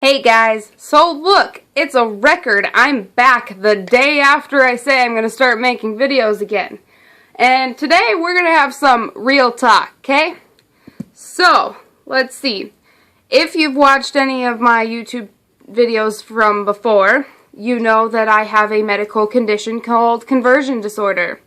Hey guys, so look, it's a record. I'm back the day after I say I'm going to start making videos again. And today we're going to have some real talk, okay? So, let's see. If you've watched any of my YouTube videos from before, you know that I have a medical condition called conversion disorder.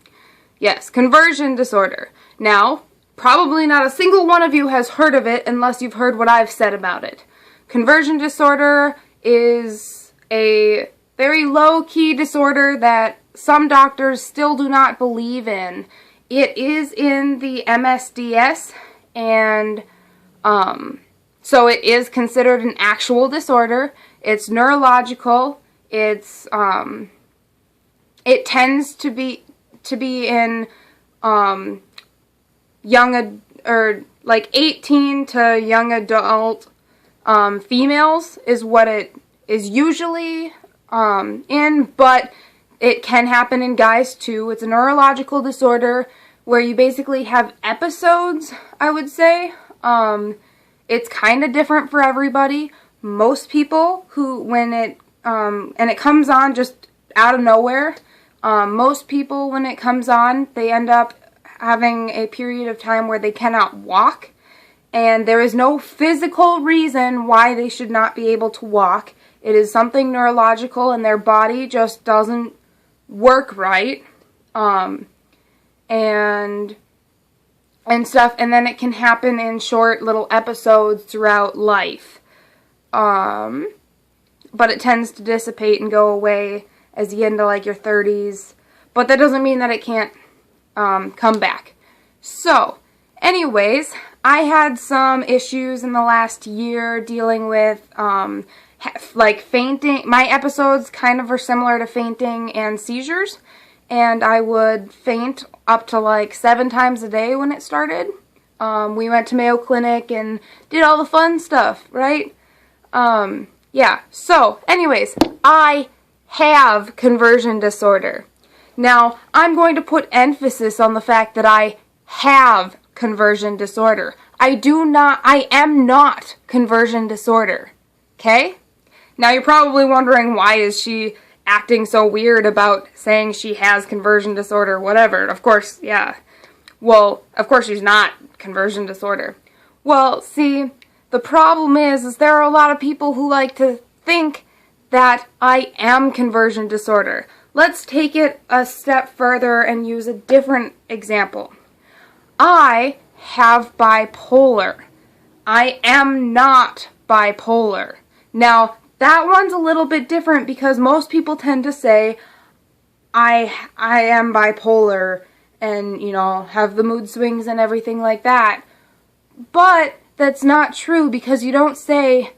Yes, conversion disorder. Now, probably not a single one of you has heard of it unless you've heard what I've said about it. Conversion disorder is a very low-key disorder that some doctors still do not believe in. It is in the MSDS, and so it is considered an actual disorder. It's neurological. It tends to be in young or like 18 to young adult females is what it is usually in, but it can happen in guys too. It's a neurological disorder where you basically have episodes, I would say. It's kind of different for everybody. Most people when it comes on just out of nowhere, most people when it comes on, they end up having a period of time where they cannot walk. And there is no physical reason why they should not be able to walk. It is something neurological and their body just doesn't work right. And stuff. And then it can happen in short little episodes throughout life. But it tends to dissipate and go away as you get into like your 30s. But that doesn't mean that it can't come back. So, anyways, I had some issues in the last year dealing with, like fainting. My episodes kind of are similar to fainting and seizures, and I would faint up to like 7 times a day when it started. We went to Mayo Clinic and did all the fun stuff, right? Yeah, so, anyways, I have conversion disorder. Now, I'm going to put emphasis on the fact that I have conversion disorder. I am not conversion disorder. Okay? Now you're probably wondering, why is she acting so weird about saying she has conversion disorder, whatever. Of course, yeah. Well, of course she's not conversion disorder. Well, see, the problem is there are a lot of people who like to think that I am conversion disorder. Let's take it a step further and use a different example. I have bipolar. I am not bipolar. Now, that one's a little bit different because most people tend to say, I am bipolar and, you know, have the mood swings and everything like that. But that's not true because you don't say,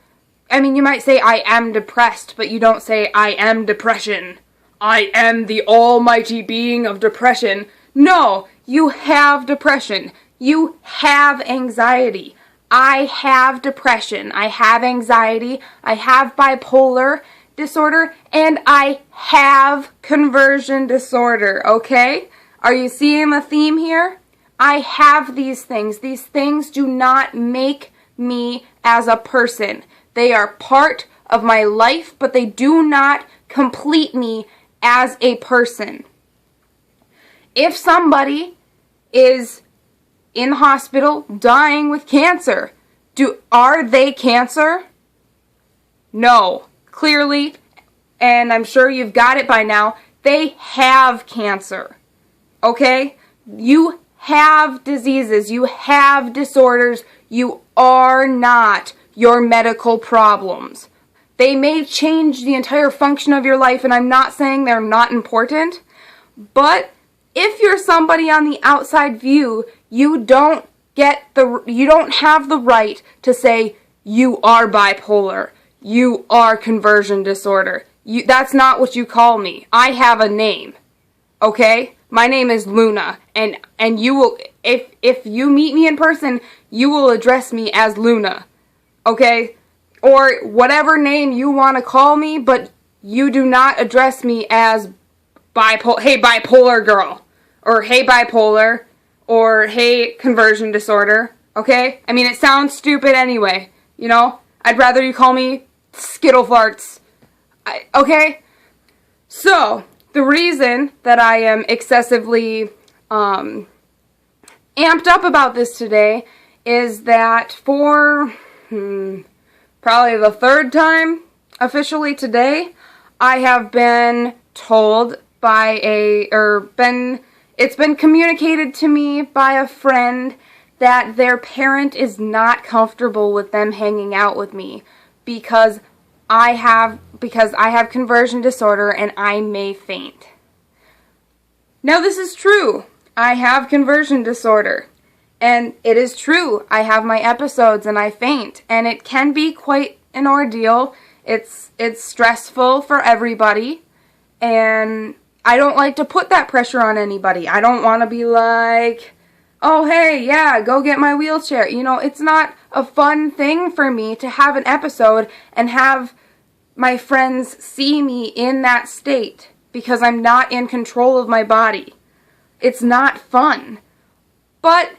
I mean, you might say I am depressed, but you don't say I am depression. I am the almighty being of depression. No, you have depression. You have anxiety. I have depression. I have anxiety. I have bipolar disorder. And I have conversion disorder, okay? Are you seeing the theme here? I have these things. These things do not make me as a person. They are part of my life, but they do not complete me as a person. If somebody is in the hospital dying with cancer, are they cancer? No. Clearly, and I'm sure you've got it by now, they have cancer. Okay? You have diseases. You have disorders. You are not your medical problems. They may change the entire function of your life, and I'm not saying they're not important, but if you're somebody on the outside view, you don't have the right to say you are bipolar, you are conversion disorder. That's not what you call me. I have a name. Okay? My name is Luna, and you will, if you meet me in person, you will address me as Luna. Okay? Or whatever name you want to call me, but you do not address me as hey bipolar girl, or hey bipolar, or hey conversion disorder, okay? I mean, it sounds stupid anyway, you know? I'd rather you call me Skittle farts. Okay? So, the reason that I am excessively amped up about this today is that for probably the third time officially today, I have been told by it's been communicated to me by a friend that their parent is not comfortable with them hanging out with me because I have conversion disorder and I may faint. Now this is true. I have conversion disorder. And it is true. I have my episodes and I faint. And it can be quite an ordeal. It's stressful for everybody. And I don't like to put that pressure on anybody. I don't want to be like, oh, hey, yeah, go get my wheelchair. You know, it's not a fun thing for me to have an episode and have my friends see me in that state because I'm not in control of my body. It's not fun. But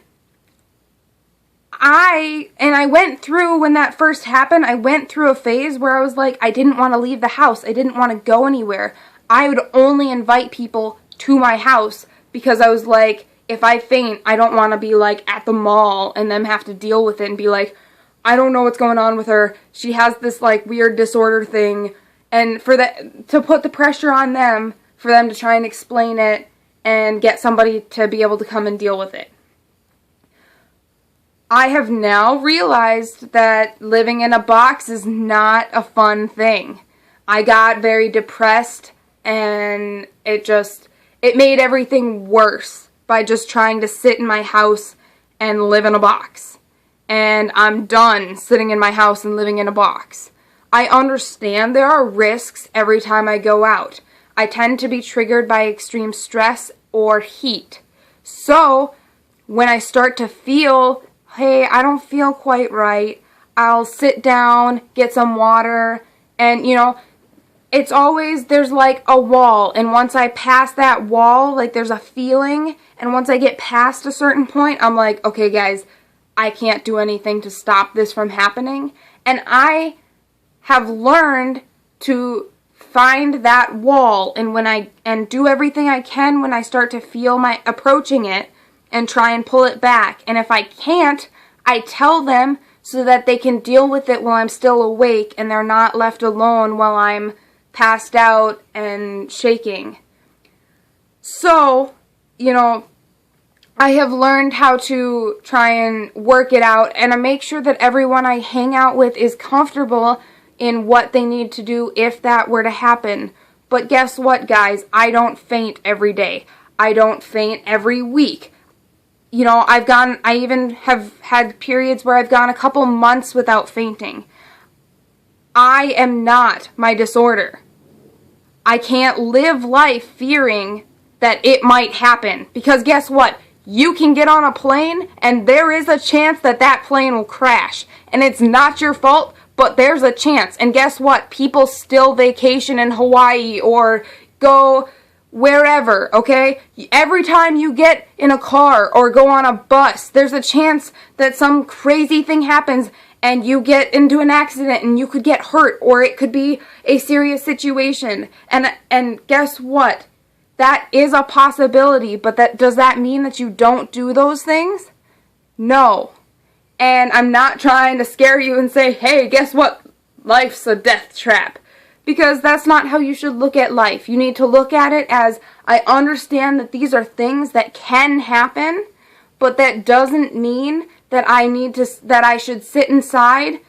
I went through, when that first happened, I went through a phase where I was like, I didn't want to leave the house. I didn't want to go anywhere. I would only invite people to my house because I was like, if I faint, I don't want to be like at the mall and them have to deal with it and be like, I don't know what's going on with her. She has this like weird disorder thing. And to put the pressure on them, for them to try and explain it and get somebody to be able to come and deal with it. I have now realized that living in a box is not a fun thing. I got very depressed and it made everything worse by just trying to sit in my house and live in a box. And I'm done sitting in my house and living in a box. I understand there are risks every time I go out. I tend to be triggered by extreme stress or heat. So, when I start to feel, hey, I don't feel quite right, I'll sit down, get some water, and, you know, it's always, there's like a wall, and once I pass that wall, like there's a feeling, and once I get past a certain point, I'm like, okay guys, I can't do anything to stop this from happening. And I have learned to find that wall and do everything I can when I start to feel my approaching it and try and pull it back. And if I can't, I tell them so that they can deal with it while I'm still awake and they're not left alone while I'm passed out and shaking. So, you know, I have learned how to try and work it out, and I make sure that everyone I hang out with is comfortable in what they need to do if that were to happen. But guess what, guys? I don't faint every day. I don't faint every week. You know, I even have had periods where I've gone a couple months without fainting. I am not my disorder. I can't live life fearing that it might happen. Because guess what? You can get on a plane and there is a chance that that plane will crash. And it's not your fault, but there's a chance. And guess what? People still vacation in Hawaii or go wherever, okay? Every time you get in a car or go on a bus, there's a chance that some crazy thing happens and you get into an accident and you could get hurt, or it could be a serious situation. And guess what? That is a possibility, but does that mean that you don't do those things? No. And I'm not trying to scare you and say, hey, guess what? Life's a death trap. Because that's not how you should look at life. You need to look at it as, I understand that these are things that can happen, but that doesn't mean that I should sit inside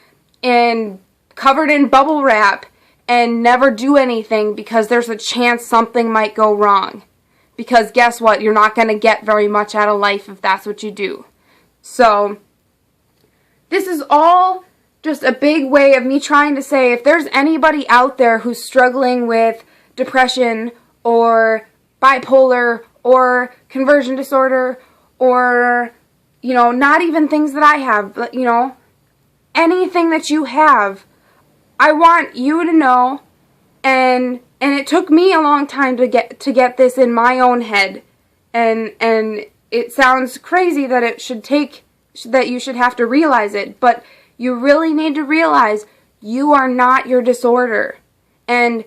and covered in bubble wrap and never do anything because there's a chance something might go wrong. Because guess what? You're not going to get very much out of life if that's what you do. So, this is all just a big way of me trying to say, if there's anybody out there who's struggling with depression or bipolar or conversion disorder or, you know, not even things that I have, but, you know, anything that you have, I want you to know, and it took me a long time to get this in my own head, and it sounds crazy that that you should have to realize it, but you really need to realize You are not your disorder. And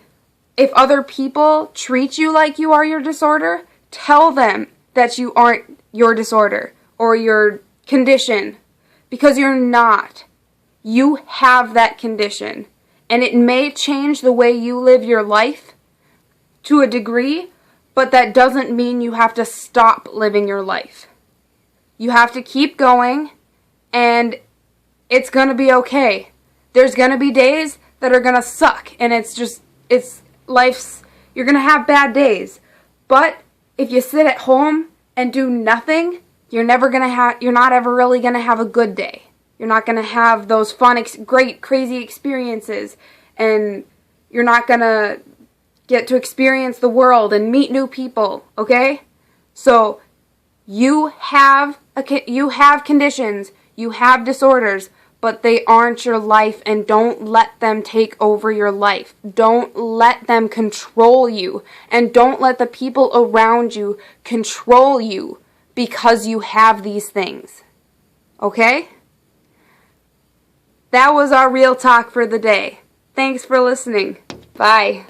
if other people treat you like you are your disorder, tell them that you aren't your disorder or your condition, because you're not. You have that condition, and it may change the way you live your life to a degree, but that doesn't mean you have to stop living your life. You have to keep going, and it's going to be okay. There's going to be days that are going to suck, and you're going to have bad days. But if you sit at home and do nothing, you're not ever really going to have a good day. You're not going to have those fun, great, crazy experiences, and you're not going to get to experience the world and meet new people, okay? So you have conditions, you have disorders, but they aren't your life, and don't let them take over your life. Don't let them control you, and don't let the people around you control you because you have these things. Okay? That was our real talk for the day. Thanks for listening. Bye.